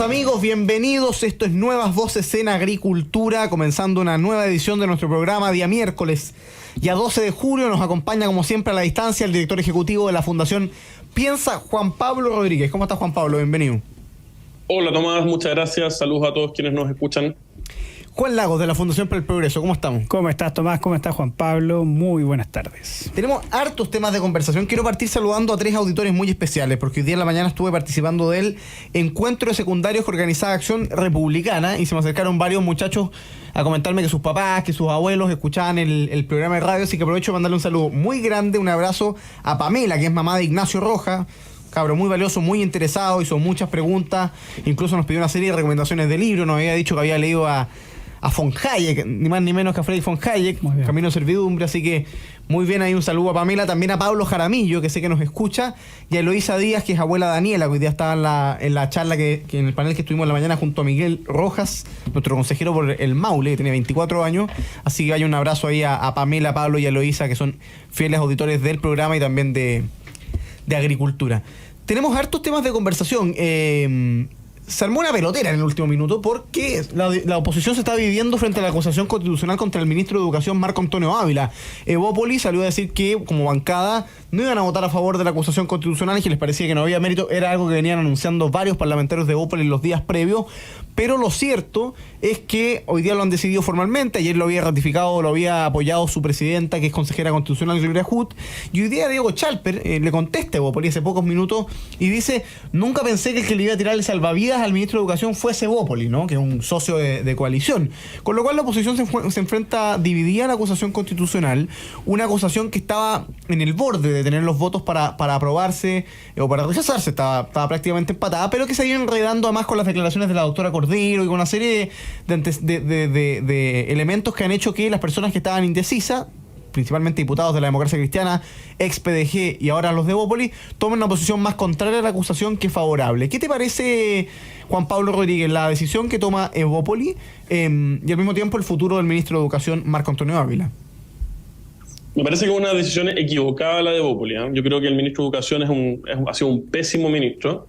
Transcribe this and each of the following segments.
Queridos amigos, bienvenidos. Esto es Nuevas Voces en Agricultura, comenzando una nueva edición de nuestro programa día miércoles. Ya 12 de julio nos acompaña como siempre a la distancia el director ejecutivo de la Fundación Piensa, Juan Pablo Rodríguez. ¿Cómo estás, Juan Pablo? Bienvenido. Hola Tomás, muchas gracias. Saludos a todos quienes nos escuchan. Juan Lagos, de la Fundación para el Progreso, ¿cómo estamos? ¿Cómo estás, Tomás? ¿Cómo estás, Juan Pablo? Muy buenas tardes. Tenemos hartos temas de conversación. Quiero partir saludando a 3 auditores muy especiales, porque hoy día en la mañana estuve participando del encuentro de secundarios que organizaba Acción Republicana y se me acercaron varios muchachos a comentarme que sus papás, que sus abuelos escuchaban el programa de radio, así que aprovecho para mandarle un saludo muy grande, un abrazo a Pamela, que es mamá de Ignacio Rojas. Cabro muy valioso, muy interesado, hizo muchas preguntas, incluso nos pidió una serie de recomendaciones de libros, nos había dicho que había leído a von Hayek, ni más ni menos que a Friedrich von Hayek, Camino de Servidumbre, así que muy bien, ahí un saludo a Pamela, también a Pablo Jaramillo, que sé que nos escucha, y a Eloísa Díaz, que es abuela Daniela, que hoy día estaba en la charla que en el panel que estuvimos en la mañana junto a Miguel Rojas, nuestro consejero por el Maule, que tiene 24 años, así que vaya un abrazo ahí a Pamela, a Pablo y a Eloísa, que son fieles auditores del programa y también de agricultura. Tenemos hartos temas de conversación. Se armó una pelotera en el último minuto porque la oposición se está dividiendo frente a la acusación constitucional contra el ministro de Educación, Marco Antonio Ávila. Evópolis salió a decir que, como bancada, no iban a votar a favor de la acusación constitucional y que les parecía que no había mérito. Era algo que venían anunciando varios parlamentarios de Evópolis los días previos. Pero lo cierto es que hoy día lo han decidido formalmente. Ayer lo había ratificado, lo había apoyado su presidenta, que es consejera constitucional, Gloria Hood. Y hoy día Diego Chalper le contesta a Evópolis hace pocos minutos y dice: nunca pensé que el que le iba a tirar el salvavidas al ministro de Educación fuese Evópolis, ¿no? Que es un socio de coalición. Con lo cual la oposición se enfrenta dividida a la acusación constitucional, una acusación que estaba en el borde de tener los votos para aprobarse o para rechazarse, estaba prácticamente empatada, pero que se ha ido enredando además con las declaraciones de la doctora Cordero y con una serie de elementos que han hecho que las personas que estaban indecisas, principalmente diputados de la Democracia Cristiana, ex-PDG y ahora los de Evópolis, tomen una posición más contraria a la acusación que favorable. ¿Qué te parece, Juan Pablo Rodríguez, la decisión que toma Evópolis y al mismo tiempo el futuro del ministro de Educación, Marco Antonio Ávila? Me parece que es una decisión equivocada la de Evópolis, ¿eh? Yo creo que el ministro de Educación ha sido un pésimo ministro.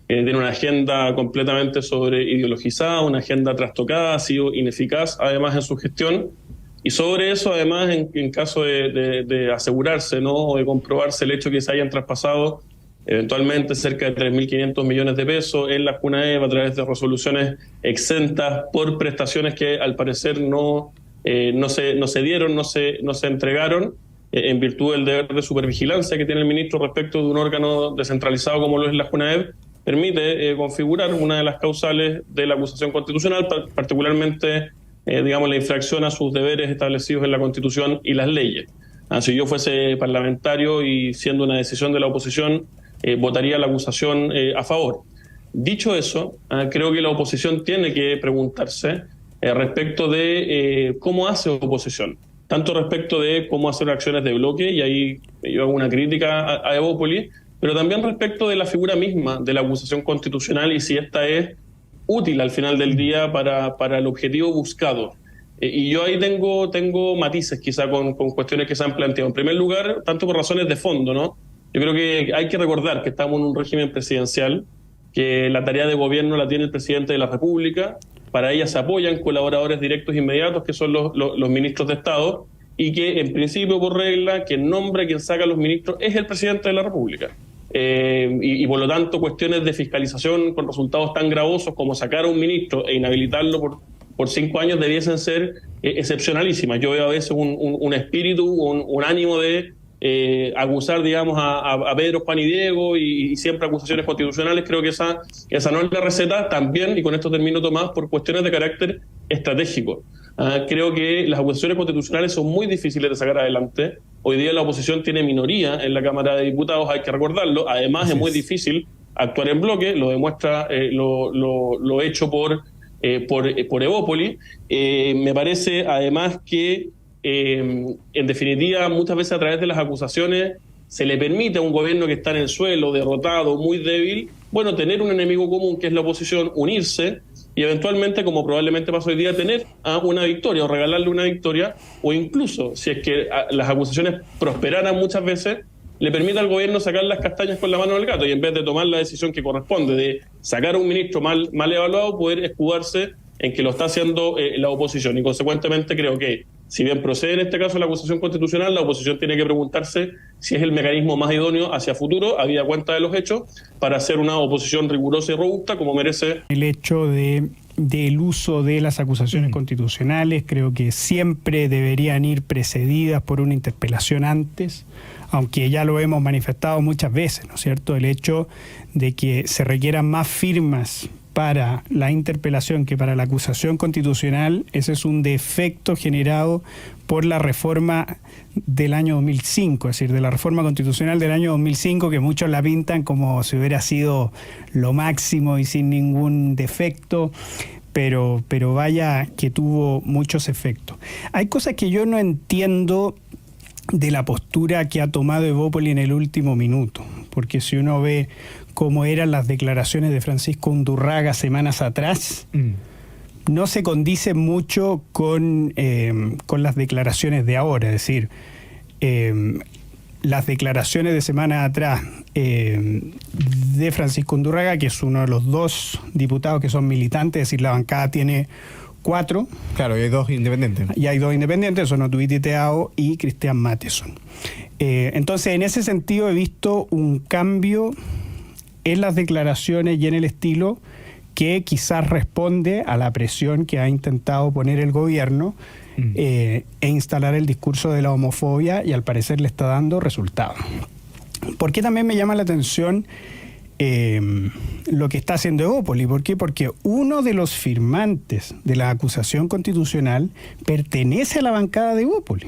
Tiene una agenda completamente sobreideologizada, una agenda trastocada, ha sido ineficaz además en su gestión. Y sobre eso, además, en caso de asegurarse, ¿no?, o de comprobarse el hecho que se hayan traspasado eventualmente cerca de 3.500 millones de pesos en la CUNAEV a través de resoluciones exentas por prestaciones que al parecer no se dieron, no se entregaron, en virtud del deber de supervigilancia que tiene el ministro respecto de un órgano descentralizado como lo es la CUNAEV, permite configurar una de las causales de la acusación constitucional, particularmente digamos, la infracción a sus deberes establecidos en la Constitución y las leyes. Si yo fuese parlamentario y siendo una decisión de la oposición, votaría la acusación a favor. Dicho eso, creo que la oposición tiene que preguntarse respecto de cómo hace oposición, tanto respecto de cómo hacer acciones de bloque, y ahí yo hago una crítica a Evópolis, pero también respecto de la figura misma de la acusación constitucional y si esta es útil al final del día para el objetivo buscado. Y yo ahí tengo matices quizá con cuestiones que se han planteado. En primer lugar, tanto por razones de fondo, ¿no? Yo creo que hay que recordar que estamos en un régimen presidencial, que la tarea de gobierno la tiene el presidente de la República, para ella se apoyan colaboradores directos inmediatos, que son los ministros de Estado, y que en principio, por regla, quien nombra, quien saca a los ministros es el presidente de la República. Y por lo tanto cuestiones de fiscalización con resultados tan gravosos como sacar a un ministro e inhabilitarlo por 5 años debiesen ser excepcionalísimas. Yo veo a veces un espíritu, un ánimo de acusar, digamos, a Pedro, Juan y Diego y siempre acusaciones constitucionales. Creo que esa no es la receta, también, y con esto termino, Tomás, por cuestiones de carácter estratégico. Creo que las acusaciones constitucionales son muy difíciles de sacar adelante. Hoy día la oposición tiene minoría en la Cámara de Diputados, hay que recordarlo. Además, es muy difícil actuar en bloque, lo demuestra lo hecho por Evópolis. Me parece, además, que en definitiva, muchas veces a través de las acusaciones se le permite a un gobierno que está en el suelo, derrotado, muy débil, bueno, tener un enemigo común que es la oposición, unirse y eventualmente, como probablemente pasa hoy día, tener una victoria o regalarle una victoria, o incluso, si es que las acusaciones prosperaran muchas veces, le permite al gobierno sacar las castañas con la mano del gato y en vez de tomar la decisión que corresponde de sacar a un ministro mal evaluado, poder escudarse en que lo está haciendo la oposición. Y consecuentemente creo que, si bien procede en este caso la acusación constitucional, la oposición tiene que preguntarse si es el mecanismo más idóneo hacia futuro, habida cuenta de los hechos, para hacer una oposición rigurosa y robusta como merece. El hecho del uso de las acusaciones constitucionales creo que siempre deberían ir precedidas por una interpelación antes, aunque ya lo hemos manifestado muchas veces, ¿no es cierto? El hecho de que se requieran más firmas para la interpelación que para la acusación constitucional, ese es un defecto generado por la reforma del año 2005, es decir, de la reforma constitucional del año 2005, que muchos la pintan como si hubiera sido lo máximo y sin ningún defecto, pero vaya que tuvo muchos efectos. Hay cosas que yo no entiendo de la postura que ha tomado Evópoli en el último minuto, porque si uno ve cómo eran las declaraciones de Francisco Undurraga semanas atrás, no se condice mucho con las declaraciones de ahora. Es decir, las declaraciones de semanas atrás de Francisco Undurraga, que es uno de los dos diputados que son militantes, es decir, la bancada tiene 4. Claro, y hay 2 independientes. Y hay 2 independientes, son Otuiti Teao y Cristian Matheson. Entonces, en ese sentido he visto un cambio en las declaraciones y en el estilo que quizás responde a la presión que ha intentado poner el gobierno e instalar el discurso de la homofobia, y al parecer le está dando resultados. ¿Por qué también me llama la atención lo que está haciendo Evópoli? ¿Por qué? Porque uno de los firmantes de la acusación constitucional pertenece a la bancada de Evópoli,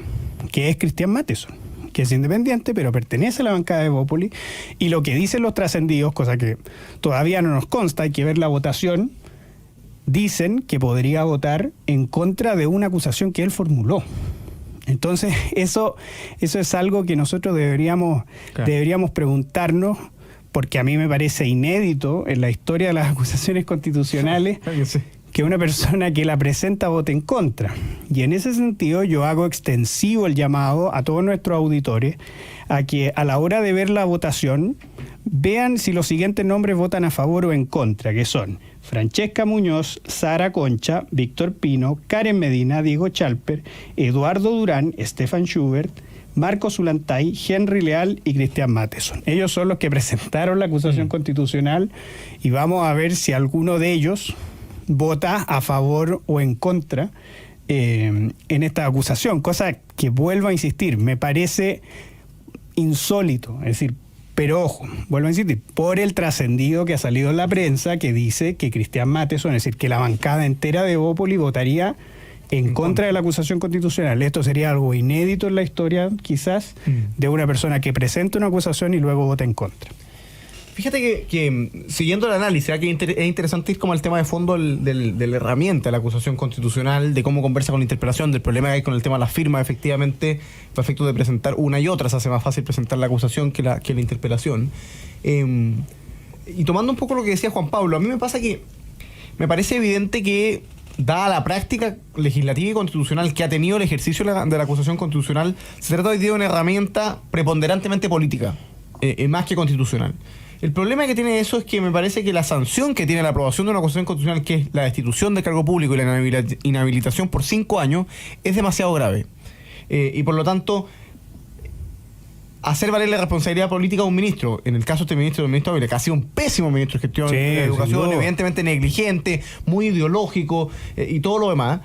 que es Cristian Matheson, que es independiente, pero pertenece a la bancada de Evópoli, y lo que dicen los trascendidos, cosa que todavía no nos consta, hay que ver la votación, dicen que podría votar en contra de una acusación que él formuló. Entonces, eso es algo que nosotros deberíamos preguntarnos, porque a mí me parece inédito en la historia de las acusaciones constitucionales que una persona que la presenta vote en contra. Y en ese sentido yo hago extensivo el llamado a todos nuestros auditores a que a la hora de ver la votación vean si los siguientes nombres votan a favor o en contra, que son Francesca Muñoz, Sara Concha, Víctor Pino, Karen Medina, Diego Chalper, Eduardo Durán, Stefan Schubert, Marcos Ulantay, Henry Leal y Cristian Matheson. Ellos son los que presentaron la acusación constitucional, y vamos a ver si alguno de ellos vota a favor o en contra en esta acusación, cosa que, vuelvo a insistir, me parece insólito. Es decir, pero ojo, vuelvo a insistir, por el trascendido que ha salido en la prensa, que dice que Cristian Matheson, es decir, que la bancada entera de Evópoli votaría en contra de la acusación constitucional. Esto sería algo inédito en la historia, quizás, de una persona que presenta una acusación y luego vota en contra. Fíjate que siguiendo el análisis, que es interesante ir como al tema de fondo de la herramienta de la acusación constitucional, de cómo conversa con la interpelación, del problema que hay con el tema de las firmas, efectivamente, para efecto de presentar una y otra, se hace más fácil presentar la acusación que la interpelación. Y tomando un poco lo que decía Juan Pablo, a mí me pasa que me parece evidente que, dada la práctica legislativa y constitucional que ha tenido el ejercicio de la acusación constitucional, se trata hoy día de una herramienta preponderantemente política, más que constitucional. El problema que tiene eso es que me parece que la sanción que tiene la aprobación de una acusación constitucional, que es la destitución del cargo público y la inhabilitación por 5 años, es demasiado grave. Y por lo tanto, hacer valer la responsabilidad política de un ministro, en el caso de este ministro Ávila, que ha sido un pésimo ministro de gestión de educación, evidentemente negligente, muy ideológico y todo lo demás.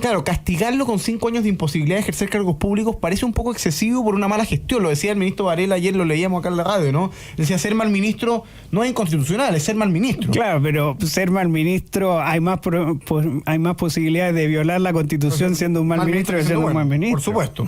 Claro, castigarlo con 5 años de imposibilidad de ejercer cargos públicos parece un poco excesivo por una mala gestión. Lo decía el ministro Varela ayer, lo leíamos acá en la radio, ¿no? Decía, ser mal ministro no es inconstitucional, es ser mal ministro. Claro, pero ser mal ministro, hay más posibilidades de violar la Constitución siendo un mal ministro que siendo un buen ministro. Por supuesto.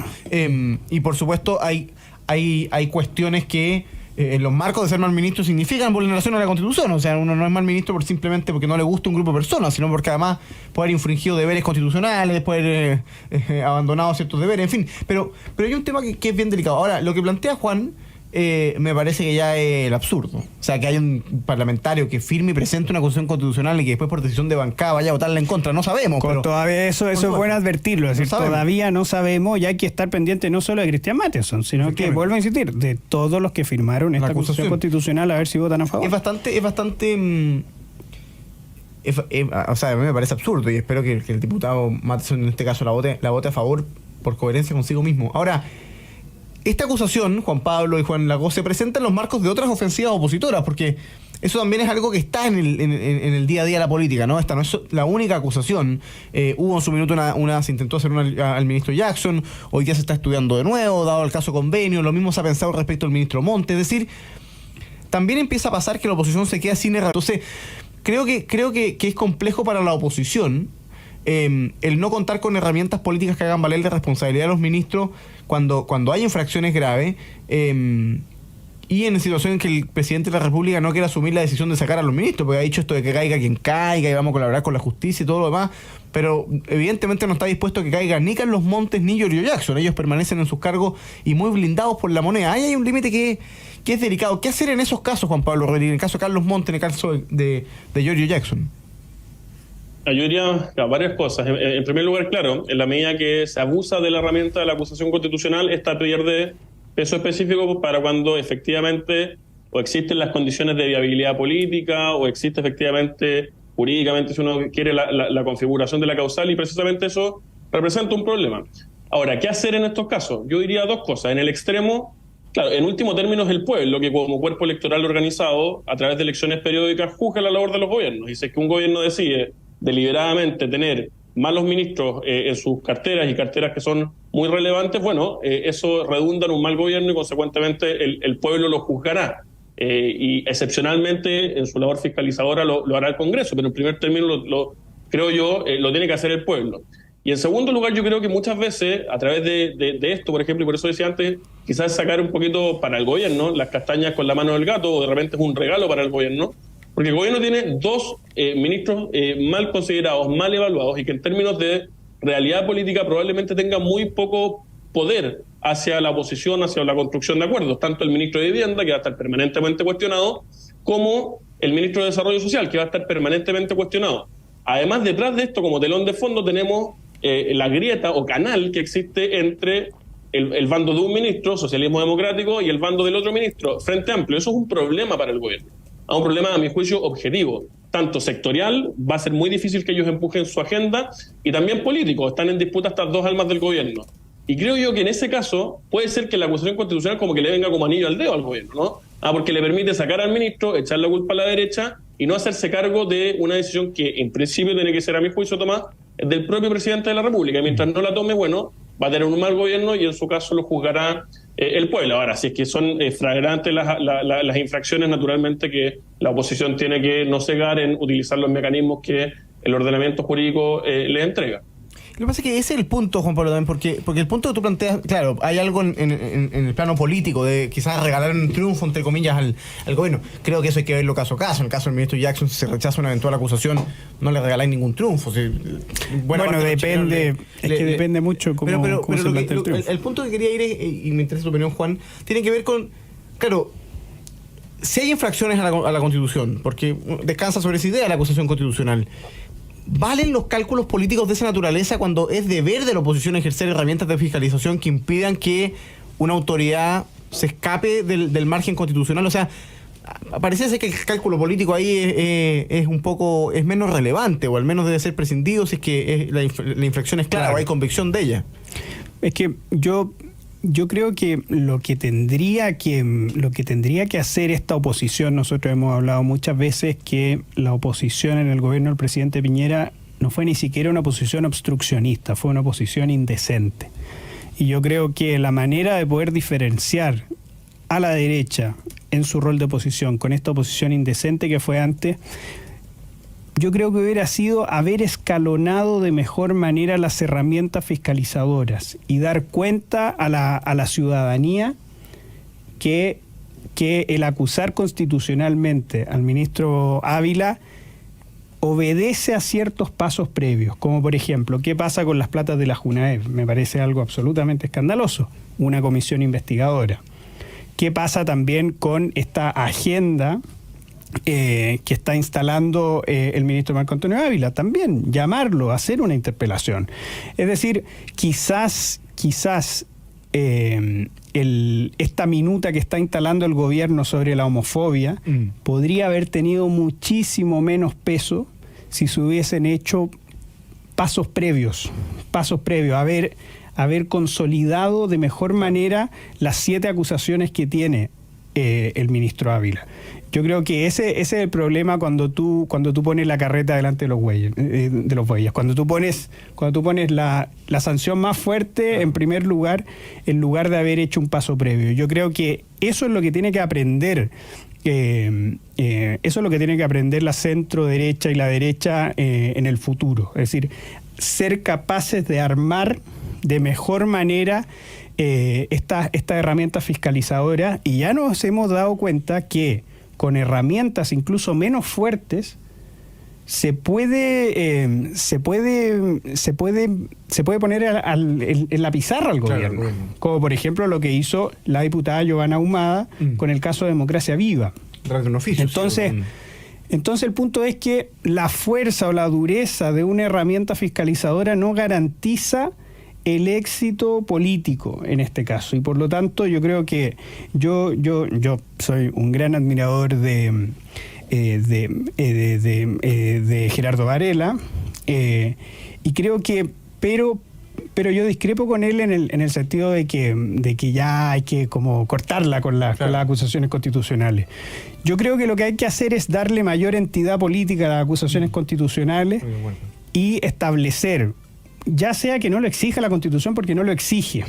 Y por supuesto hay cuestiones que en los marcos de ser mal ministro significan vulneración a la Constitución. O sea, uno no es mal ministro simplemente porque no le gusta un grupo de personas, sino porque además puede haber infringido deberes constitucionales, puede haber abandonado ciertos deberes, en fin. Pero hay un tema que es bien delicado. Ahora, lo que plantea Juan me parece que ya es el absurdo. O sea, que hay un parlamentario que firme y presente una acusación constitucional y que después por decisión de bancada vaya a votarla en contra. No sabemos. Pero todavía eso es bueno advertirlo. Es decir, todavía no sabemos y hay que estar pendiente no solo de Cristian Matheson, sino que, vuelvo a insistir, de todos los que firmaron esta acusación constitucional, a ver si votan a favor. Es bastante... o sea, a mí me parece absurdo y espero que el diputado Matheson en este caso la vote a favor por coherencia consigo mismo. Ahora, esta acusación, Juan Pablo y Juan Lagos, se presenta en los marcos de otras ofensivas opositoras, porque eso también es algo que está en el día a día de la política, ¿no? Esta no es la única acusación. Hubo en su minuto se intentó hacer una al ministro Jackson, hoy día se está estudiando de nuevo, dado el caso Convenio, lo mismo se ha pensado respecto al ministro Monte. Es decir, también empieza a pasar que la oposición se queda sin herramientas. Entonces, creo que es complejo para la oposición el no contar con herramientas políticas que hagan valer la responsabilidad de los ministros cuando hay infracciones graves y en situaciones en que el presidente de la República no quiere asumir la decisión de sacar a los ministros, porque ha dicho esto de que caiga quien caiga y vamos a colaborar con la justicia y todo lo demás, pero evidentemente no está dispuesto a que caiga ni Carlos Montes ni Giorgio Jackson. Ellos permanecen en sus cargos y muy blindados por la moneda. Ahí hay un límite que es delicado. ¿Qué hacer en esos casos, Juan Pablo Rodríguez? En el caso de Carlos Montes, en el caso de Giorgio Jackson. Yo diría varias cosas. En primer lugar, claro, en la medida que se abusa de la herramienta de la acusación constitucional, esta pierde peso específico para cuando efectivamente o existen las condiciones de viabilidad política o existe efectivamente jurídicamente, si uno quiere, la configuración de la causal, y precisamente eso representa un problema. Ahora, ¿qué hacer en estos casos? Yo diría dos cosas. En el extremo, claro, en último término es el pueblo que como cuerpo electoral organizado, a través de elecciones periódicas, juzga la labor de los gobiernos. Y si es que un gobierno decide deliberadamente tener malos ministros en sus carteras y carteras que son muy relevantes, bueno, eso redunda en un mal gobierno y consecuentemente el pueblo lo juzgará. Y excepcionalmente en su labor fiscalizadora lo hará el Congreso, pero en primer término creo yo lo tiene que hacer el pueblo. Y en segundo lugar, yo creo que muchas veces a través de esto, por ejemplo, y por eso decía antes, quizás sacar un poquito para el gobierno las castañas con la mano del gato, o de repente es un regalo para el gobierno, porque el gobierno tiene dos ministros mal considerados, mal evaluados, y que en términos de realidad política probablemente tenga muy poco poder hacia la oposición, hacia la construcción de acuerdos. Tanto el ministro de Vivienda, que va a estar permanentemente cuestionado, como el ministro de Desarrollo Social, que va a estar permanentemente cuestionado. Además, detrás de esto, como telón de fondo, tenemos la grieta o canal que existe entre el bando de un ministro, Socialismo Democrático, y el bando del otro ministro, Frente Amplio. Eso es un problema para el gobierno. A un problema, a mi juicio, objetivo, tanto sectorial, va a ser muy difícil que ellos empujen su agenda, y también político. Están en disputa estas dos almas del gobierno. Y creo yo que en ese caso puede ser que la acusación constitucional como que le venga como anillo al dedo al gobierno, ¿no? Porque le permite sacar al ministro, echar la culpa a la derecha y no hacerse cargo de una decisión que en principio tiene que ser, a mi juicio, Tomás, del propio presidente de la República. Y mientras no la tome, bueno, va a tener un mal gobierno y en su caso lo juzgará el pueblo. Ahora, si es que son flagrantes las infracciones, naturalmente que la oposición tiene que no cegar en utilizar los mecanismos que el ordenamiento jurídico le entrega. Lo que pasa es que ese es el punto, Juan Pablo, también, porque el punto que tú planteas, claro, hay algo en el plano político de quizás regalar un triunfo, entre comillas, al gobierno. Creo que eso hay que verlo caso a caso. En el caso del ministro Jackson, si se rechaza una eventual acusación, no le regaláis ningún triunfo. Bueno, depende, depende mucho cómo se plantea el triunfo. El punto que quería ir, y me interesa tu opinión, Juan, tiene que ver con, claro, si hay infracciones a la Constitución, porque descansa sobre esa idea la acusación constitucional, ¿valen los cálculos políticos de esa naturaleza cuando es deber de la oposición ejercer herramientas de fiscalización que impidan que una autoridad se escape del margen constitucional? O sea, parece ser que el cálculo político ahí es menos relevante, o al menos debe ser prescindido si es que la infracción es clara, claro, o hay convicción de ella. Es que yo creo que lo que tendría que hacer esta oposición, nosotros hemos hablado muchas veces que la oposición en el gobierno del presidente Piñera no fue ni siquiera una oposición obstruccionista, fue una oposición indecente. Y yo creo que la manera de poder diferenciar a la derecha en su rol de oposición con esta oposición indecente que fue antes, yo creo que hubiera sido haber escalonado de mejor manera las herramientas fiscalizadoras y dar cuenta a la ciudadanía que el acusar constitucionalmente al ministro Ávila obedece a ciertos pasos previos, como por ejemplo, ¿qué pasa con las platas de la Junaev? Me parece algo absolutamente escandaloso. Una comisión investigadora. qué pasa también con esta agenda que está instalando el ministro Marco Antonio Ávila. También llamarlo, hacer una interpelación. Es decir, quizás esta minuta que está instalando el gobierno sobre la homofobia podría haber tenido muchísimo menos peso si se hubiesen hecho pasos previos, haber consolidado de mejor manera las 7 acusaciones que tiene el ministro Ávila. Yo creo que ese es el problema cuando tú pones la carreta delante de los bueyes. Cuando tú pones la sanción más fuerte en primer lugar, en lugar de haber hecho un paso previo. Yo creo que eso es lo que tiene que aprender. Eso es lo que tiene que aprender la centro derecha y la derecha en el futuro. Es decir, ser capaces de armar de mejor manera esta herramienta fiscalizadora, y ya nos hemos dado cuenta que con herramientas incluso menos fuertes se puede poner en la pizarra al gobierno. Claro, como por ejemplo lo que hizo la diputada Giovanna Ahumada con el caso de Democracia Viva. Entonces el punto es que la fuerza o la dureza de una herramienta fiscalizadora no garantiza el éxito político en este caso, y por lo tanto yo creo que yo soy un gran admirador de Gerardo Varela, y creo que pero yo discrepo con él en el sentido de que ya hay que como cortarla con las acusaciones constitucionales. Yo creo que lo que hay que hacer es darle mayor entidad política a las acusaciones constitucionales y establecer, ya sea que no lo exija la Constitución porque no lo exige,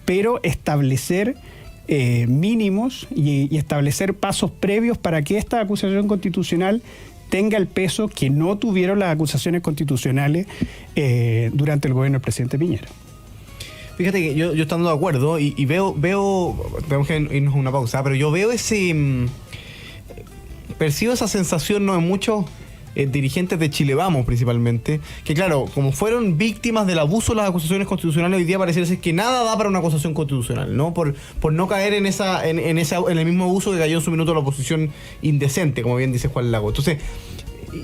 pero establecer mínimos y establecer pasos previos para que esta acusación constitucional tenga el peso que no tuvieron las acusaciones constitucionales durante el gobierno del presidente Piñera. Fíjate que yo estando de acuerdo y veo, tenemos que irnos a una pausa, pero yo veo percibo esa sensación, ¿no?, en muchos dirigentes de Chile Vamos principalmente, que claro, como fueron víctimas del abuso de las acusaciones constitucionales, hoy día pareciera ser que nada da para una acusación constitucional, ¿no? Por no caer en el mismo abuso que cayó en su minuto la oposición indecente, como bien dice Juan Lagos. Entonces,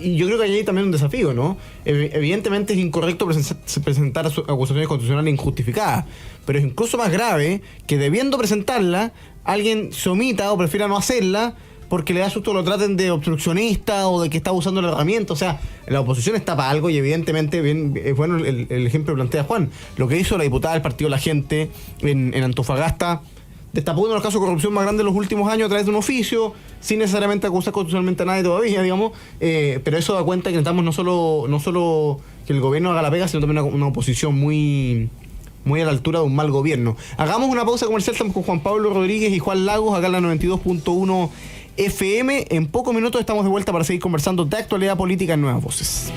y yo creo que hay también un desafío, ¿no? Evidentemente es incorrecto presentar acusaciones constitucionales injustificadas, pero es incluso más grave que, debiendo presentarla, alguien se omita o prefiera no hacerla porque le da susto, lo traten de obstruccionista o de que está usando la herramienta. O sea, la oposición está para algo, y evidentemente, bien, bueno, el ejemplo que plantea Juan, lo que hizo la diputada del Partido La Gente en Antofagasta, destapó uno de los casos de corrupción más grandes de los últimos años a través de un oficio, sin necesariamente acusar constitucionalmente a nadie todavía, digamos, pero eso da cuenta que necesitamos no solo que el gobierno haga la pega, sino también una oposición muy a la altura de un mal gobierno. Hagamos una pausa comercial, estamos con Juan Pablo Rodríguez y Juan Lagos, acá en la 92.1 FM. En pocos minutos estamos de vuelta para seguir conversando de actualidad política en Nuevas Voces.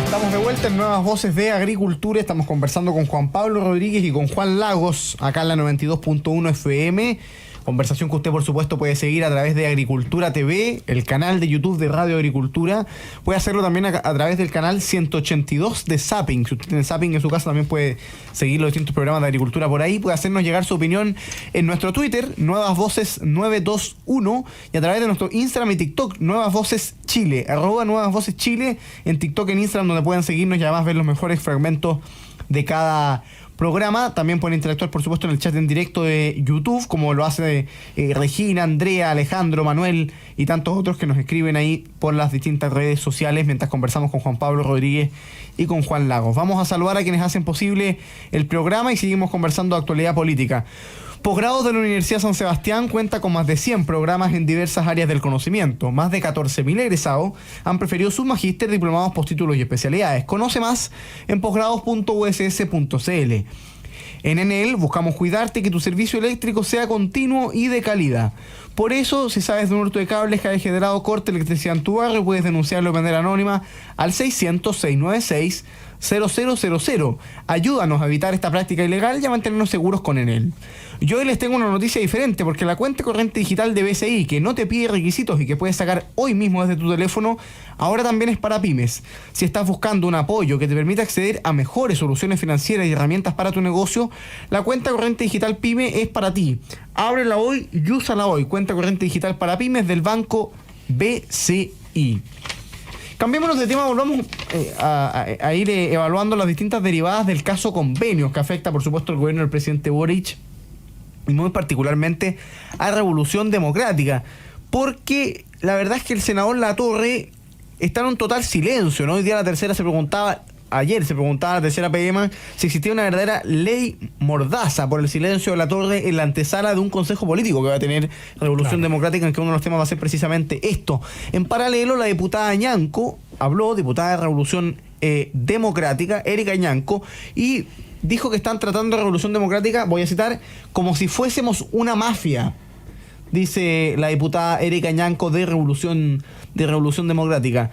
Estamos de vuelta en Nuevas Voces de Agricultura. Estamos conversando con Juan Pablo Rodríguez y con Juan Lagos, acá en la 92.1 FM. Conversación que usted, por supuesto, puede seguir a través de Agricultura TV, el canal de YouTube de Radio Agricultura. Puede hacerlo también a través del canal 182 de Zapping. Si usted tiene Zapping en su casa, también puede seguir los distintos programas de agricultura por ahí. Puede hacernos llegar su opinión en nuestro Twitter, Nuevas Voces 921, y a través de nuestro Instagram y TikTok, Nuevas Voces Chile, @Nuevas Voces Chile, en TikTok, en Instagram, donde pueden seguirnos y además ver los mejores fragmentos de cada programa. También pueden interactuar, por supuesto, en el chat en directo de YouTube, como lo hace Regina, Andrea, Alejandro, Manuel y tantos otros que nos escriben ahí por las distintas redes sociales mientras conversamos con Juan Pablo Rodríguez y con Juan Lagos. Vamos a saludar a quienes hacen posible el programa y seguimos conversando de actualidad política. Posgrados de la Universidad San Sebastián cuenta con más de 100 programas en diversas áreas del conocimiento. Más de 14.000 egresados han preferido sus magíster, diplomados, postítulos y especialidades. Conoce más en posgrados.uss.cl. En Enel buscamos cuidarte y que tu servicio eléctrico sea continuo y de calidad. Por eso, si sabes de un hurto de cables que haya generado corte de electricidad en tu barrio, puedes denunciarlo de manera anónima al 600-696-0000. Ayúdanos a evitar esta práctica ilegal y a mantenernos seguros con Enel. Yo hoy les tengo una noticia diferente, porque la cuenta corriente digital de BCI, que no te pide requisitos y que puedes sacar hoy mismo desde tu teléfono, ahora también es para pymes. Si estás buscando un apoyo que te permita acceder a mejores soluciones financieras y herramientas para tu negocio, la cuenta corriente digital PYME es para ti. Ábrela hoy y úsala hoy. Cuenta corriente digital para pymes del banco BCI. Cambiémonos de tema, volvamos a ir evaluando las distintas derivadas del caso Convenios, que afecta, por supuesto, al gobierno del presidente Boric y muy particularmente a Revolución Democrática, porque la verdad es que el senador Latorre está en un total silencio, ¿no? Hoy día ayer se preguntaba la tercera PM si existía una verdadera ley mordaza por el silencio de Latorre en la antesala de un consejo político que va a tener Revolución Democrática, en que uno de los temas va a ser precisamente esto. En paralelo, la diputada Ñanco diputada de Revolución Democrática, Erika Ñanco, y dijo que están tratando de Revolución Democrática, voy a citar, como si fuésemos una mafia. Dice la diputada Erika Ñanco de Revolución Democrática.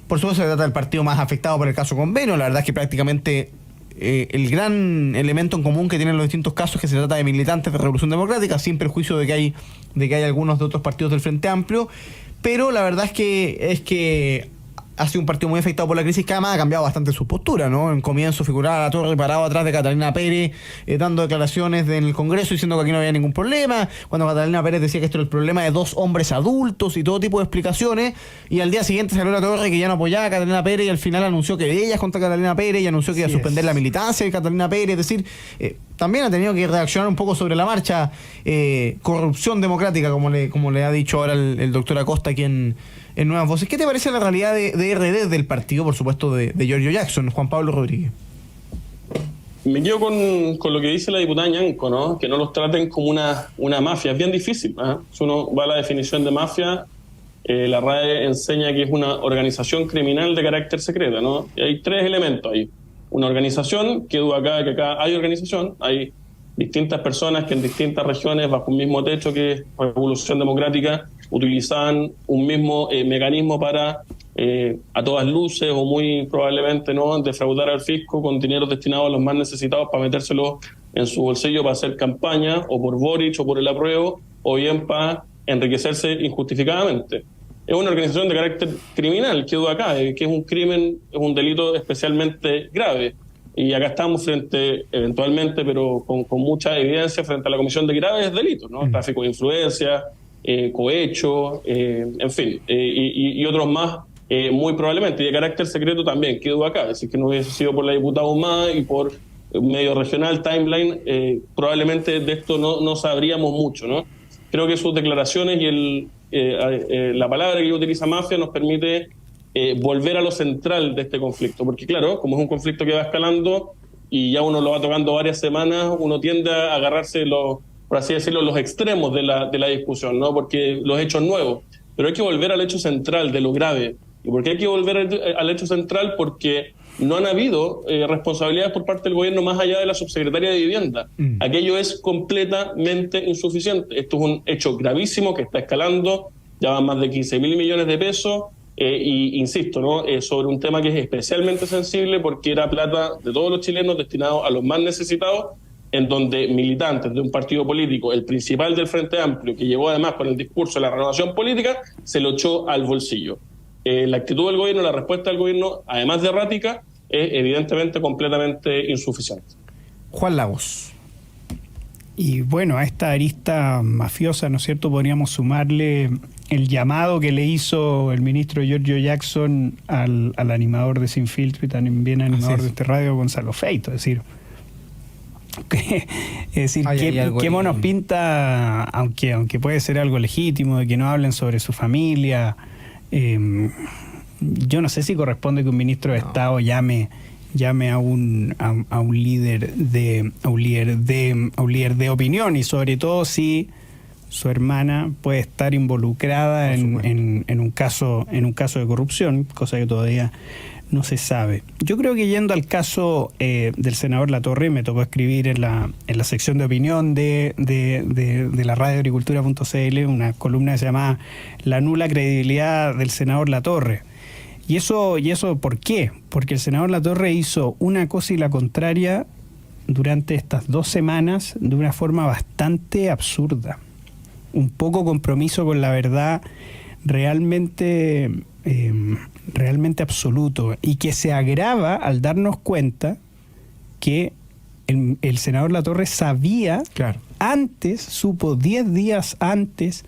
Por supuesto, se trata del partido más afectado por el caso Convenio. La verdad es que prácticamente el gran elemento en común que tienen los distintos casos es que se trata de militantes de Revolución Democrática, sin perjuicio de que hay algunos de otros partidos del Frente Amplio. Pero la verdad es que ha sido un partido muy afectado por la crisis, que además ha cambiado bastante su postura, ¿no? En comienzo figuraba Latorre parado atrás de Catalina Pérez, dando declaraciones en el Congreso diciendo que aquí no había ningún problema, cuando Catalina Pérez decía que esto era el problema de dos hombres adultos y todo tipo de explicaciones, y al día siguiente salió Latorre que ya no apoyaba a Catalina Pérez y al final anunció que ella es contra Catalina Pérez y anunció que iba a suspender la militancia de Catalina Pérez. Es decir, también ha tenido que reaccionar un poco sobre la marcha. Corrupción democrática, como le ha dicho ahora el doctor Acosta aquí en Nuevas Voces. ¿Qué te parece la realidad de RD del partido, por supuesto, de Giorgio Jackson, Juan Pablo Rodríguez? Me quedo con lo que dice la diputada Ñanco, ¿no? Que no los traten como una mafia. Es bien difícil, ¿eh? Si uno va a la definición de mafia, la RAE enseña que es una organización criminal de carácter secreto, ¿no? Y hay tres elementos ahí. Una organización, que duda acá que acá hay organización, hay distintas personas que en distintas regiones, bajo un mismo techo que es Revolución Democrática, utilizaban un mismo mecanismo para, a todas luces o muy probablemente no, defraudar al fisco con dinero destinado a los más necesitados para metérselo en su bolsillo para hacer campaña, o por Boric o por el apruebo, o bien para enriquecerse injustificadamente. Es una organización de carácter criminal, que duda acá, que es un crimen, es un delito especialmente grave. Y acá estamos eventualmente, pero con mucha evidencia, frente a la comisión de graves delitos, ¿no? Tráfico de influencia, cohecho, en fin, y otros más, muy probablemente, y de carácter secreto también, que duda acá. Es decir, que no hubiese sido por la diputada Humada y por medio regional, Timeline, probablemente de esto no sabríamos mucho, ¿no? Creo que sus declaraciones y la palabra que utiliza mafia nos permite volver a lo central de este conflicto, porque claro, como es un conflicto que va escalando y ya uno lo va tocando varias semanas, uno tiende a agarrarse por así decirlo, los extremos de la discusión, ¿no? Porque los hechos nuevos, pero hay que volver al hecho central de lo grave. ¿Y por qué hay que volver al hecho central? Porque no han habido responsabilidades por parte del gobierno más allá de la subsecretaria de Vivienda. Aquello es completamente insuficiente. Esto es un hecho gravísimo que está escalando, ya van más de 15.000 millones de pesos, y insisto, ¿no? Sobre un tema que es especialmente sensible porque era plata de todos los chilenos destinado a los más necesitados, en donde militantes de un partido político, el principal del Frente Amplio, que llegó además con el discurso de la renovación política, se lo echó al bolsillo. La actitud del gobierno, la respuesta del gobierno, además de errática, es evidentemente completamente insuficiente. Juan Lagos. Y bueno, a esta arista mafiosa, ¿no es cierto?, podríamos sumarle el llamado que le hizo el ministro Giorgio Jackson al animador de Sin Filtro y también animador de este radio, Gonzalo Feito. Es decir, ¿qué monos pinta, aunque puede ser algo legítimo, de que no hablen sobre su familia? Yo no sé si corresponde que un ministro de Estado llame a un líder de opinión, y sobre todo si su hermana puede estar involucrada en un caso de corrupción, cosa que todavía no se sabe. Yo creo que yendo al caso del senador Latorre, me tocó escribir en la sección de opinión de la radioagricultura.cl una columna que se llama La nula credibilidad del senador Latorre. ¿Y eso por qué? Porque el senador Latorre hizo una cosa y la contraria durante estas 2 semanas de una forma bastante absurda. Un poco compromiso con la verdad realmente absoluto, y que se agrava al darnos cuenta que el senador Latorre sabía, Claro. supo 10 días antes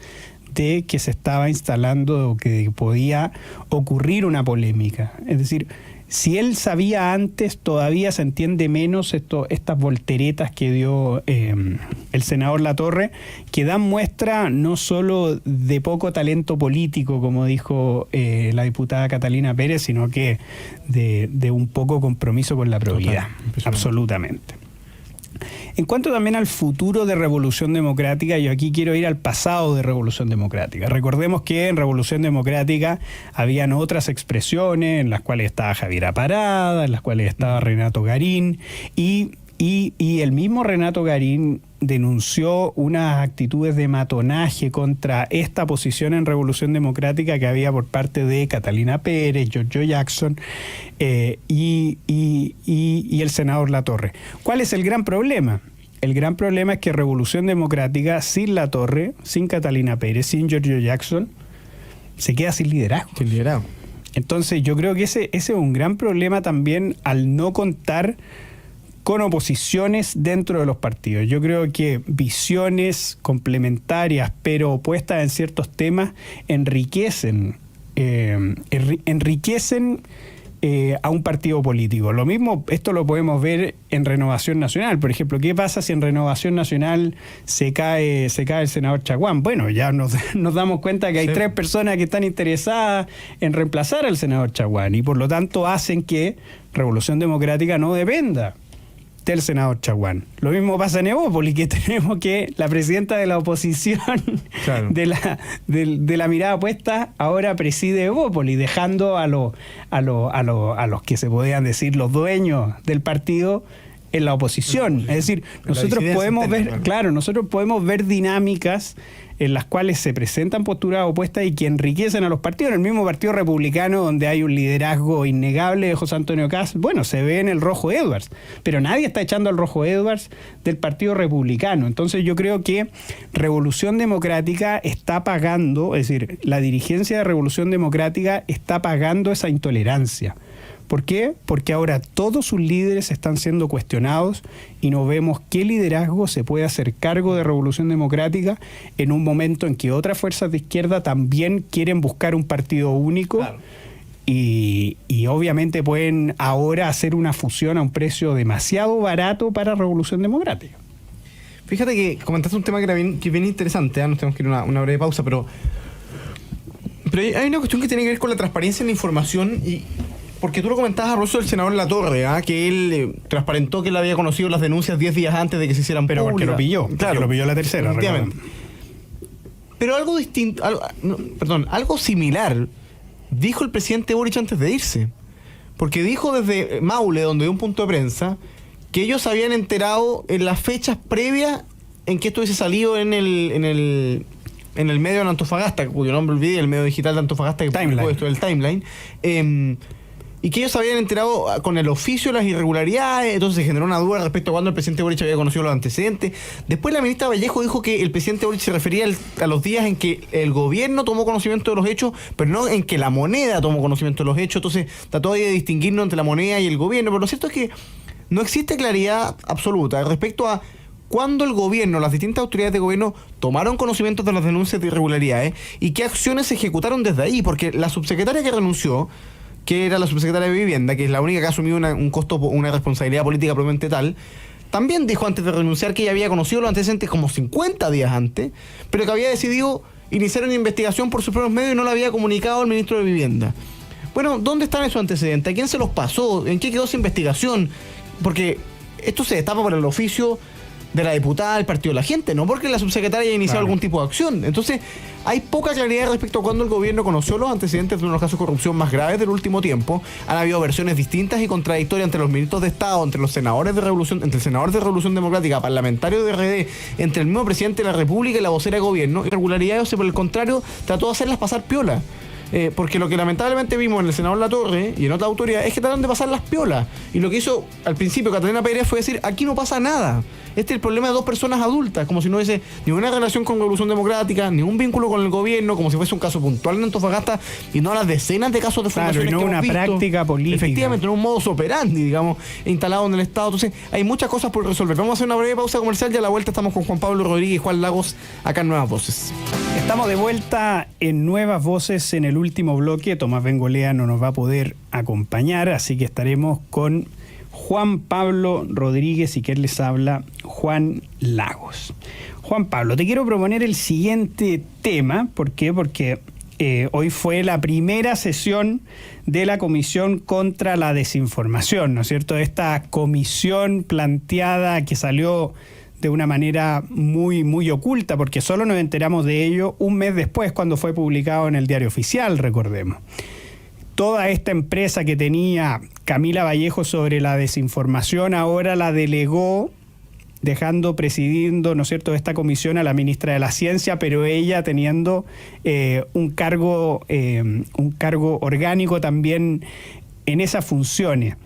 de que se estaba instalando o que podía ocurrir una polémica. Es decir, si él sabía antes, todavía se entiende menos estas volteretas que dio el senador Latorre, que dan muestra no solo de poco talento político, como dijo la diputada Catalina Pérez, sino que de un poco compromiso con la probidad. Absolutamente. En cuanto también al futuro de Revolución Democrática, yo aquí quiero ir al pasado de Revolución Democrática. Recordemos que en Revolución Democrática habían otras expresiones en las cuales estaba Javiera Parada, en las cuales estaba Renato Garín, y el mismo Renato Garín denunció unas actitudes de matonaje contra esta posición en Revolución Democrática que había por parte de Catalina Pérez, Giorgio Jackson y el senador Latorre. ¿Cuál es el gran problema? El gran problema es que Revolución Democrática, sin Latorre, sin Catalina Pérez, sin Giorgio Jackson, se queda sin liderazgo. Sin liderazgo. Entonces yo creo que ese es un gran problema también al no contar con oposiciones dentro de los partidos. Yo creo que visiones complementarias pero opuestas en ciertos temas enriquecen a un partido político. Lo mismo, esto lo podemos ver en Renovación Nacional. Por ejemplo, ¿qué pasa si en Renovación Nacional se cae el senador Chaguán? Bueno, ya nos damos cuenta que hay 3 personas que están interesadas en reemplazar al senador Chaguán, y por lo tanto hacen que Revolución Democrática no dependa del senador Chaguán. Lo mismo pasa en Evópolis, que tenemos que la presidenta de la oposición, claro, de la mirada puesta, ahora preside Evópolis, dejando a los que se podían decir los dueños del partido en la oposición. Es decir, nosotros podemos ver dinámicas en las cuales se presentan posturas opuestas y que enriquecen a los partidos. En el mismo Partido Republicano, donde hay un liderazgo innegable de José Antonio Kast, bueno, se ve en el Rojo Edwards, pero nadie está echando al Rojo Edwards del Partido Republicano. Entonces yo creo que Revolución Democrática está pagando, es decir, la dirigencia de Revolución Democrática está pagando esa intolerancia. ¿Por qué? Porque ahora todos sus líderes están siendo cuestionados y no vemos qué liderazgo se puede hacer cargo de Revolución Democrática en un momento en que otras fuerzas de izquierda también quieren buscar un partido único. Claro. Y obviamente pueden ahora hacer una fusión a un precio demasiado barato para Revolución Democrática. Fíjate que comentaste un tema que es bien interesante, ¿eh? Nos tenemos que ir a una breve pausa, pero hay una cuestión que tiene que ver con la transparencia en la información, y porque tú lo comentabas a propósito del senador Latorre, que él transparentó que él había conocido las denuncias 10 días antes de que se hicieran públicas. Pero porque lo pilló, claro, lo pilló la tercera. Pero algo distinto, algo similar dijo el presidente Boric antes de irse. Porque dijo desde Maule, donde dio un punto de prensa, que ellos habían enterado en las fechas previas en que esto hubiese salido en el medio de Antofagasta, cuyo nombre olvidé, el medio digital de Antofagasta que publicó esto del Timeline, y que ellos habían enterado con el oficio de las irregularidades. Entonces se generó una duda respecto a cuándo el presidente Boric había conocido los antecedentes. Después la ministra Vallejo dijo que el presidente Boric se refería a los días en que el gobierno tomó conocimiento de los hechos, pero no en que la moneda tomó conocimiento de los hechos. Entonces trató de distinguirnos entre la moneda y el gobierno, pero lo cierto es que no existe claridad absoluta respecto a cuándo el gobierno, las distintas autoridades de gobierno tomaron conocimiento de las denuncias de irregularidades y qué acciones se ejecutaron desde ahí, porque la subsecretaria que renunció, que era la subsecretaria de Vivienda, que es la única que ha asumido un costo, una responsabilidad política probablemente tal, también dijo antes de renunciar que ella había conocido los antecedentes como 50 días antes, pero que había decidido iniciar una investigación por sus propios medios y no la había comunicado al ministro de Vivienda. Bueno, ¿dónde están esos antecedentes? ¿A quién se los pasó? ¿En qué quedó esa investigación? Porque esto se destapa por el oficio de la diputada del Partido de la Gente, no porque la subsecretaria haya iniciado algún tipo de acción. Entonces, hay poca claridad respecto a cuando el gobierno conoció los antecedentes de uno de los casos de corrupción más graves del último tiempo. Han habido versiones distintas y contradictorias entre los ministros de Estado, entre los senadores de Revolución, entre el senador de Revolución Democrática, parlamentario de RD, entre el mismo presidente de la República y la vocera de gobierno. Irregularidades, por el contrario, trató de hacerlas pasar piola. Porque lo que lamentablemente vimos en el senador Latorre y en otras autoridades es que tratan de pasar las piolas. Y lo que hizo al principio Catalina Pérez fue decir, aquí no pasa nada. Este es el problema de dos personas adultas, como si no hubiese ninguna relación con Revolución Democrática, ningún vínculo con el gobierno, como si fuese un caso puntual en Antofagasta y no las decenas de casos de fundaciones y no que una hemos visto. práctica política. Efectivamente, no un modus operandi, digamos, instalado en el Estado. Entonces, hay muchas cosas por resolver. Vamos a hacer una breve pausa comercial y a la vuelta estamos con Juan Pablo Rodríguez y Juan Lagos acá en Nuevas Voces. Estamos de vuelta en Nuevas Voces en el último bloque. Tomás Bengolea no nos va a poder acompañar, así que estaremos con Juan Pablo Rodríguez y quien les habla, Juan Lagos. Juan Pablo, te quiero proponer el siguiente tema. ¿Por qué? Porque hoy fue la primera sesión de la Comisión contra la Desinformación, ¿no es cierto? Esta comisión planteada que salió de una manera muy, muy oculta, porque solo nos enteramos de ello un mes después, cuando fue publicado en el Diario Oficial, recordemos. Toda esta empresa que tenía Camila Vallejo sobre la desinformación ahora la delegó, dejando presidiendo, ¿no es cierto?, esta comisión a la ministra de la Ciencia, pero ella teniendo un cargo orgánico también en esas funciones.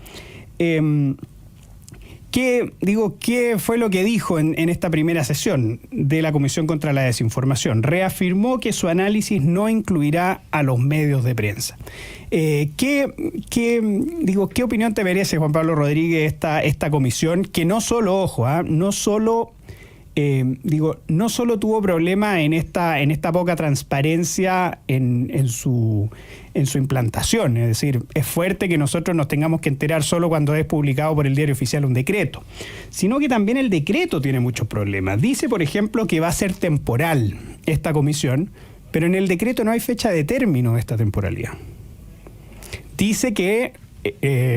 ¿Qué fue lo que dijo en esta primera sesión de la Comisión contra la Desinformación? Reafirmó que su análisis no incluirá a los medios de prensa. ¿Qué opinión te merece, Juan Pablo Rodríguez, esta comisión? Que no solo, ojo, no solo tuvo problemas en esta poca transparencia en su implantación. Es decir, es fuerte que nosotros nos tengamos que enterar solo cuando es publicado por el Diario Oficial un decreto, sino que también el decreto tiene muchos problemas. Dice, por ejemplo, que va a ser temporal esta comisión, pero en el decreto no hay fecha de término de esta temporalidad. Dice que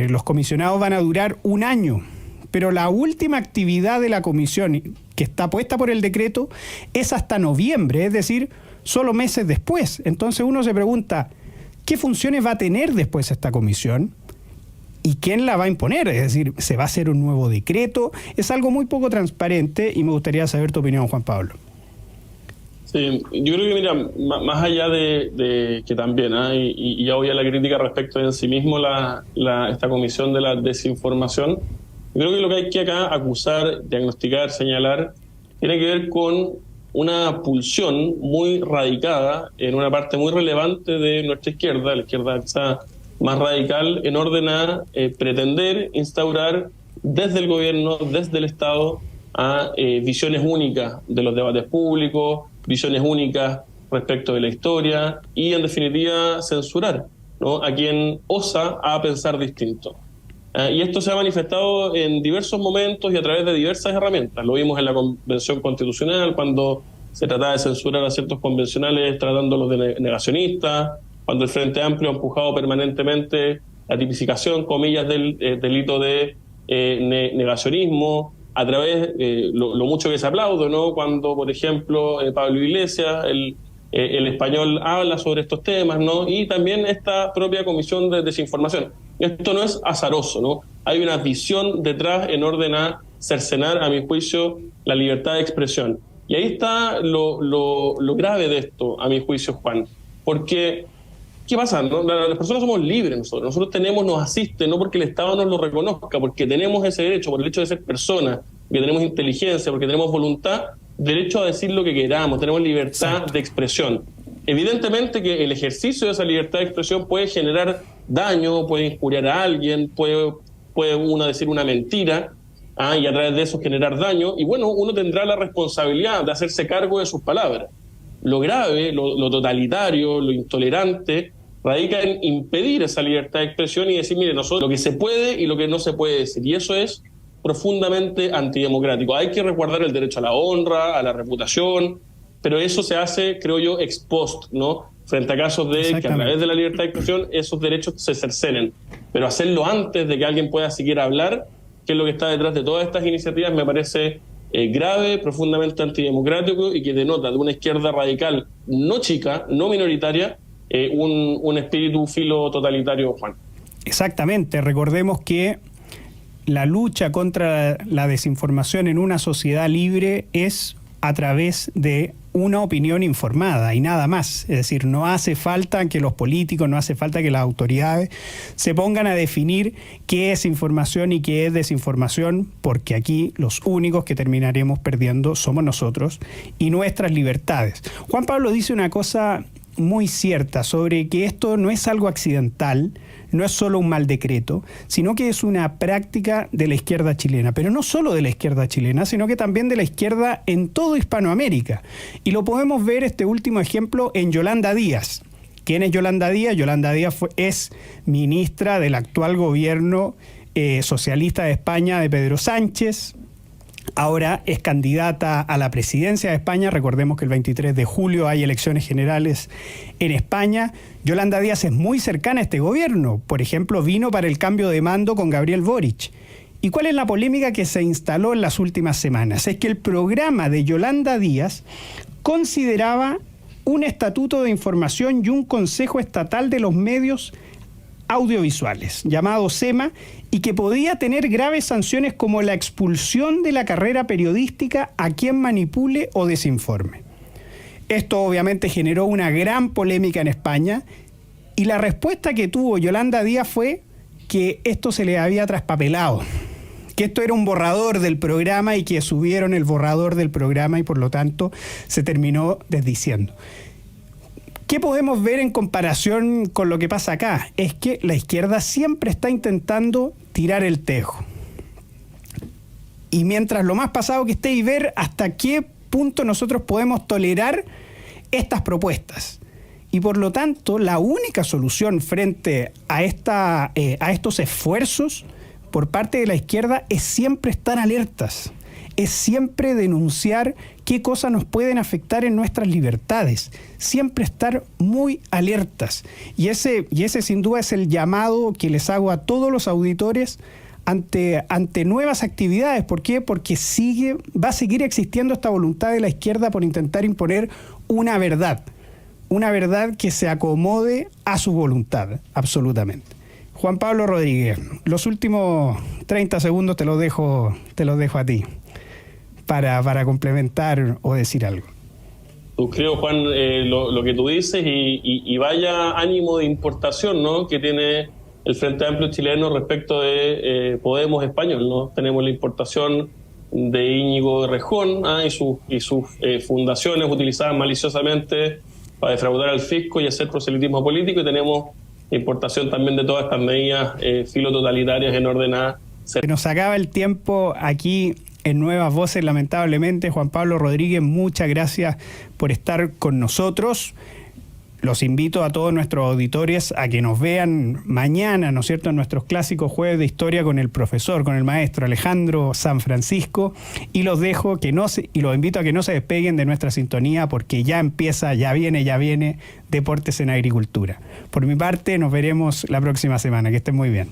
los comisionados van a durar 1 año, pero la última actividad de la comisión, que está puesta por el decreto, es hasta noviembre, es decir, solo meses después. Entonces uno se pregunta, ¿qué funciones va a tener después esta comisión? ¿Y quién la va a imponer? Es decir, ¿se va a hacer un nuevo decreto? Es algo muy poco transparente y me gustaría saber tu opinión, Juan Pablo. Sí, yo creo que, mira, más allá de que también, y ya voy a la crítica respecto de en sí mismo esta comisión de la desinformación, yo creo que lo que hay que acá acusar, diagnosticar, señalar, tiene que ver con una pulsión muy radicada en una parte muy relevante de nuestra izquierda, la izquierda quizá más radical, en orden a pretender instaurar desde el gobierno, desde el Estado, a visiones únicas de los debates públicos, visiones únicas respecto de la historia y, en definitiva, censurar, ¿no?, a quien osa a pensar distinto. Y esto se ha manifestado en diversos momentos y a través de diversas herramientas. Lo vimos en la Convención Constitucional, cuando se trataba de censurar a ciertos convencionales tratándolos de negacionistas, cuando el Frente Amplio ha empujado permanentemente la tipificación, comillas, del delito de negacionismo, a través de lo mucho que se aplaude, ¿no?, cuando, por ejemplo, Pablo Iglesias, el español, habla sobre estos temas, ¿no?, y también esta propia comisión de desinformación. Esto no es azaroso, ¿no? Hay una visión detrás en orden a cercenar, a mi juicio, la libertad de expresión. Y ahí está lo grave de esto, a mi juicio, Juan. Porque, ¿qué pasa? ¿No? Las personas somos libres nosotros. Nosotros nos asiste, no porque el Estado nos lo reconozca, porque tenemos ese derecho, por el hecho de ser personas, porque tenemos inteligencia, porque tenemos voluntad, derecho a decir lo que queramos, tenemos libertad de expresión. Evidentemente que el ejercicio de esa libertad de expresión puede generar daño, puede injuriar a alguien, puede uno decir una mentira, y a través de eso generar daño, y bueno, uno tendrá la responsabilidad de hacerse cargo de sus palabras. Lo grave, lo totalitario, lo intolerante, radica en impedir esa libertad de expresión y decir, mire, nosotros lo que se puede y lo que no se puede decir, y eso es profundamente antidemocrático. Hay que resguardar el derecho a la honra, a la reputación, pero eso se hace, creo yo, ex post, ¿no?, frente a casos de que a través de la libertad de expresión esos derechos se cercenen. Pero hacerlo antes de que alguien pueda siquiera hablar, que es lo que está detrás de todas estas iniciativas, me parece grave, profundamente antidemocrático y que denota de una izquierda radical no chica, no minoritaria, un espíritu filo totalitario, Juan. Exactamente, recordemos que la lucha contra la desinformación en una sociedad libre es a través de una opinión informada y nada más. Es decir, no hace falta que los políticos, no hace falta que las autoridades se pongan a definir qué es información y qué es desinformación, porque aquí los únicos que terminaremos perdiendo somos nosotros y nuestras libertades. Juan Pablo dice una cosa muy cierta sobre que esto no es algo accidental, no es solo un mal decreto, sino que es una práctica de la izquierda chilena, pero no solo de la izquierda chilena, sino que también de la izquierda en todo Hispanoamérica. Y lo podemos ver este último ejemplo en Yolanda Díaz. ¿Quién es Yolanda Díaz? Yolanda Díaz es ministra del actual gobierno socialista de España de Pedro Sánchez. Ahora es candidata a la presidencia de España. Recordemos que el 23 de julio hay elecciones generales en España. Yolanda Díaz es muy cercana a este gobierno. Por ejemplo, vino para el cambio de mando con Gabriel Boric. ¿Y cuál es la polémica que se instaló en las últimas semanas? Es que el programa de Yolanda Díaz consideraba un estatuto de información y un consejo estatal de los medios audiovisuales, llamado SEMA, y que podía tener graves sanciones como la expulsión de la carrera periodística a quien manipule o desinforme. Esto obviamente generó una gran polémica en España y la respuesta que tuvo Yolanda Díaz fue que esto se le había traspapelado, que esto era un borrador del programa y que subieron el borrador del programa y por lo tanto se terminó desdiciendo. ¿Qué podemos ver en comparación con lo que pasa acá? Es que la izquierda siempre está intentando tirar el tejo. Y mientras lo más pasado que esté y ver hasta qué punto nosotros podemos tolerar estas propuestas. Y por lo tanto, la única solución frente a estos esfuerzos por parte de la izquierda es siempre estar alertas. Es siempre denunciar qué cosas nos pueden afectar en nuestras libertades. Siempre estar muy alertas. Y ese sin duda es el llamado que les hago a todos los auditores ante nuevas actividades. ¿Por qué? Porque va a seguir existiendo esta voluntad de la izquierda por intentar imponer una verdad que se acomode a su voluntad, absolutamente. Juan Pablo Rodríguez, los últimos 30 segundos te los dejo a ti para complementar o decir algo. Creo, Juan, lo que tú dices y vaya ánimo de importación, ¿no?, que tiene el Frente Amplio chileno respecto de Podemos español, ¿no? Tenemos la importación de Íñigo Errejón y sus fundaciones utilizadas maliciosamente para defraudar al fisco y hacer proselitismo político, y tenemos importación también de todas estas medidas filototalitarias en orden a... Se nos acaba el tiempo aquí en Nuevas Voces, lamentablemente. Juan Pablo Rodríguez, muchas gracias por estar con nosotros. Los invito a todos nuestros auditores a que nos vean mañana, ¿no es cierto?, en nuestros clásicos jueves de historia con el profesor, con el maestro Alejandro San Francisco, y los invito a que no se despeguen de nuestra sintonía porque ya viene Deportes en Agricultura. Por mi parte, nos veremos la próxima semana. Que estén muy bien.